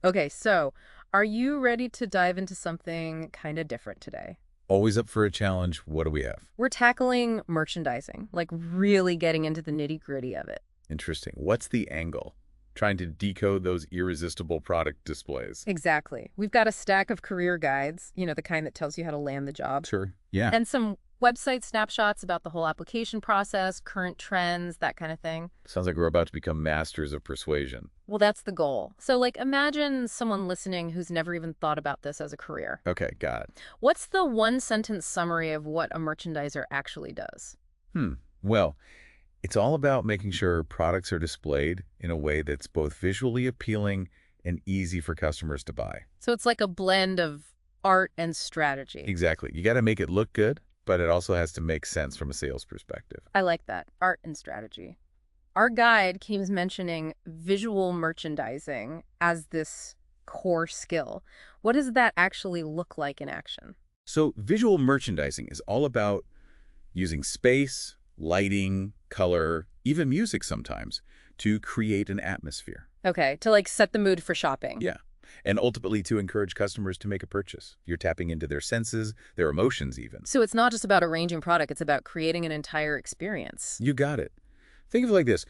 Okay, so are you ready to dive into something kind of different today? Always up for a challenge. What do we have? We're tackling merchandising, like really getting into the nitty-gritty of it. Interesting. What's the angle? Trying to decode those irresistible product displays. Exactly. We've got a stack of career guides, the kind that tells you how to land the job, Sure. Yeah. and some website snapshots about the whole application process, current trends, that kind of thing. Sounds like we're about to become masters of persuasion. Well, that's the goal. So, imagine someone listening who's never even thought about this as a career. Okay, got it. What's the one-sentence summary of what a merchandiser actually does? Well, it's all about making sure products are displayed in a way that's both visually appealing and easy for customers to buy. So it's like a blend of art and strategy. Exactly. You got to make it look good, but it also has to make sense from a sales perspective. I like that. Art and strategy. Our guide keeps mentioning visual merchandising as this core skill. What does that actually look like in action? So visual merchandising is all about using space, lighting, color, even music sometimes, to create an atmosphere. Okay, to set the mood for shopping. Yeah. And ultimately to encourage customers to make a purchase. You're tapping into their senses, their emotions even. So it's not just about arranging product, it's about creating an entire experience. You got it. Think of it like this.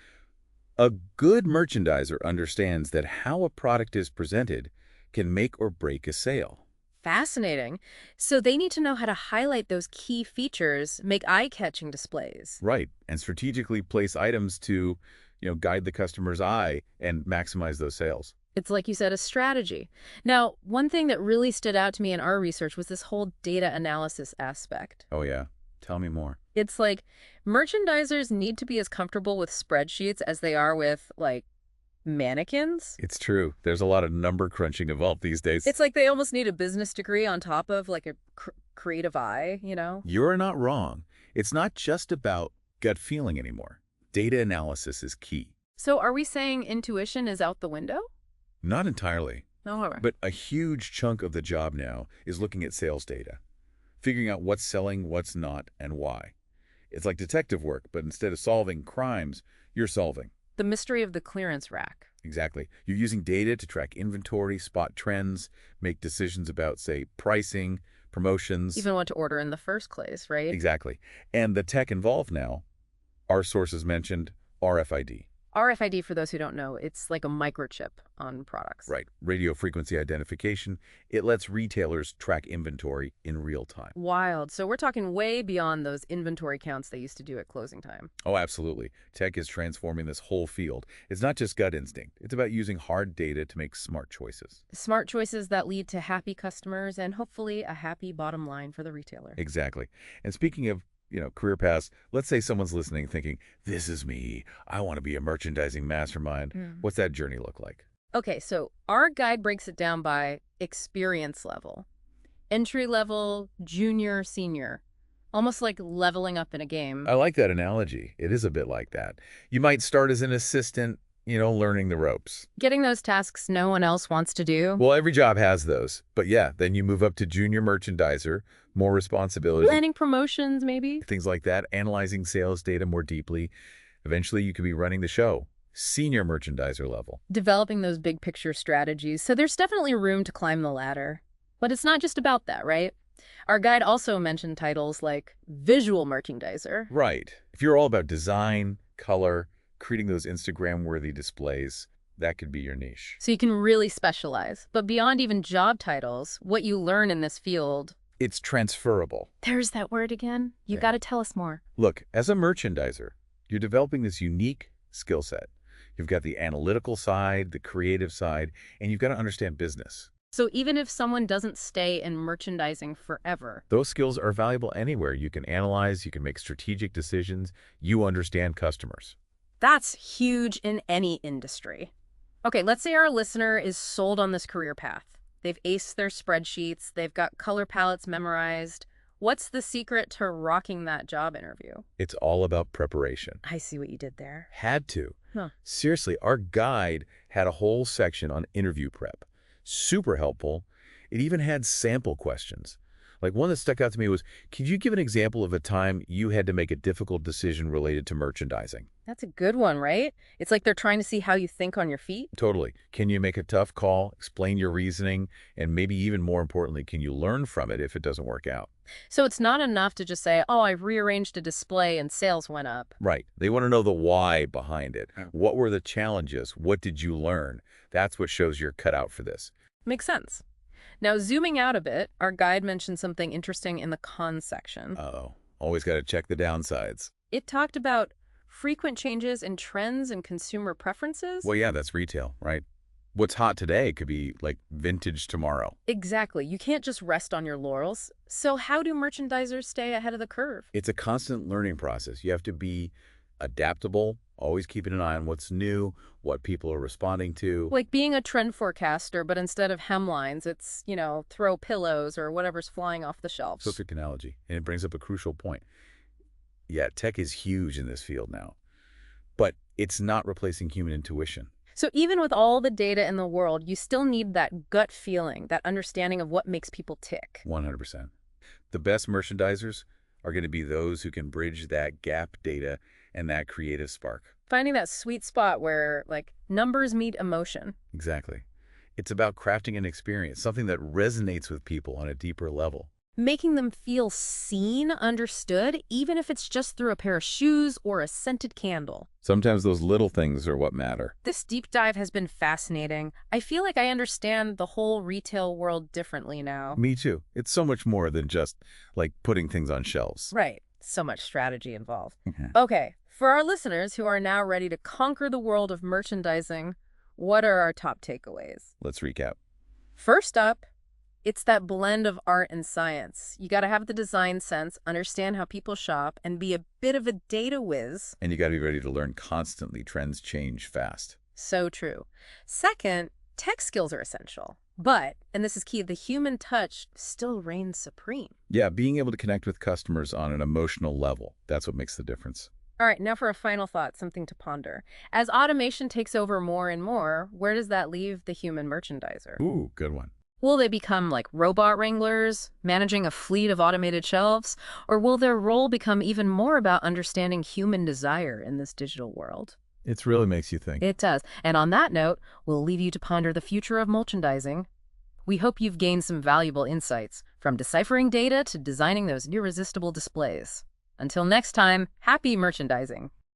A good merchandiser understands that how a product is presented can make or break a sale. Fascinating. So they need to know how to highlight those key features, make eye-catching displays. Right. And strategically place items to, guide the customer's eye and maximize those sales. It's like you said, a strategy. Now, one thing that really stood out to me in our research was this whole data analysis aspect. Oh, yeah. Tell me more. It's like merchandisers need to be as comfortable with spreadsheets as they are with, mannequins. It's true. There's a lot of number crunching involved these days. It's like they almost need a business degree on top of, a creative eye. You're not wrong. It's not just about gut feeling anymore. Data analysis is key. So are we saying intuition is out the window? Not entirely, No. but a huge chunk of the job now is looking at sales data, figuring out what's selling, what's not, and why. It's like detective work, but instead of solving crimes, you're solving. The mystery of the clearance rack. Exactly. You're using data to track inventory, spot trends, make decisions about, say, pricing, promotions. Even what to order in the first place, right? Exactly. And the tech involved now, our sources mentioned RFID. RFID, for those who don't know, it's like a microchip on products. Right. Radio frequency identification. It lets retailers track inventory in real time. Wild. So we're talking way beyond those inventory counts they used to do at closing time. Oh, absolutely. Tech is transforming this whole field. It's not just gut instinct. It's about using hard data to make smart choices. Smart choices that lead to happy customers and hopefully a happy bottom line for the retailer. Exactly. And speaking of career paths, let's say someone's listening thinking, this is me. I want to be a merchandising mastermind. What's that journey look like? Okay, so our guide breaks it down by experience level. Entry level, junior, senior. Almost like leveling up in a game. I like that analogy. It is a bit like that. You might start as an assistant, learning the ropes. Getting those tasks no one else wants to do. Well, every job has those. But yeah, then you move up to junior merchandiser, more responsibility. Planning promotions, maybe. Things like that, analyzing sales data more deeply. Eventually, you could be running the show. Senior merchandiser level. Developing those big picture strategies. So there's definitely room to climb the ladder. But it's not just about that, right? Our guide also mentioned titles like visual merchandiser. Right. If you're all about design, color, creating those Instagram-worthy displays, that could be your niche. So you can really specialize. But beyond even job titles, what you learn in this field... It's transferable. There's that word again. You got to tell us more. Look, as a merchandiser, you're developing this unique skill set. You've got the analytical side, the creative side, and you've got to understand business. So even if someone doesn't stay in merchandising forever... Those skills are valuable anywhere. You can analyze, you can make strategic decisions, you understand customers. That's huge in any industry. Okay, let's say our listener is sold on this career path. They've aced their spreadsheets, they've got color palettes memorized. What's the secret to rocking that job interview? It's all about preparation. I see what you did there. Had to. Huh. Seriously, our guide had a whole section on interview prep. Super helpful. It even had sample questions. Like one that stuck out to me was, could you give an example of a time you had to make a difficult decision related to merchandising? That's a good one, right? It's like they're trying to see how you think on your feet. Totally. Can you make a tough call, explain your reasoning, and maybe even more importantly, can you learn from it if it doesn't work out? So it's not enough to just say, oh, I've rearranged a display and sales went up. Right. They want to know the why behind it. What were the challenges? What did you learn? That's what shows you're cut out for this. Makes sense. Now, zooming out a bit, our guide mentioned something interesting in the cons section. Uh-oh. Always got to check the downsides. It talked about frequent changes in trends and consumer preferences. Well, yeah, that's retail, right? What's hot today could be like vintage tomorrow. Exactly. You can't just rest on your laurels. So how do merchandisers stay ahead of the curve? It's a constant learning process. You have to be adaptable, always keeping an eye on what's new, what people are responding to. Like being a trend forecaster, but instead of hemlines, it's, throw pillows or whatever's flying off the shelves. Perfect analogy. And it brings up a crucial point. Yeah, tech is huge in this field now, but it's not replacing human intuition. So even with all the data in the world, you still need that gut feeling, that understanding of what makes people tick. 100%. The best merchandisers are going to be those who can bridge that gap data and that creative spark. Finding that sweet spot where, like, numbers meet emotion. Exactly. It's about crafting an experience, something that resonates with people on a deeper level. Making them feel seen, understood, even if it's just through a pair of shoes or a scented candle. Sometimes those little things are what matter. This deep dive has been fascinating. I feel like I understand the whole retail world differently now. Me too. It's so much more than just, like, putting things on shelves. Right. So much strategy involved. Okay, for our listeners who are now ready to conquer the world of merchandising, what are our top takeaways? Let's recap. First up, it's that blend of art and science. You got to have the design sense, understand how people shop, and be a bit of a data whiz. And you got to be ready to learn constantly. Trends change fast. So true. Second, tech skills are essential. But, and this is key, the human touch still reigns supreme. Yeah, being able to connect with customers on an emotional level, that's what makes the difference. All right, now for a final thought, something to ponder. As automation takes over more and more, where does that leave the human merchandiser? Ooh, good one. Will they become like robot wranglers, managing a fleet of automated shelves? Or will their role become even more about understanding human desire in this digital world? It really makes you think. It does. And on that note, we'll leave you to ponder the future of merchandising. We hope you've gained some valuable insights, from deciphering data to designing those irresistible displays. Until next time, happy merchandising!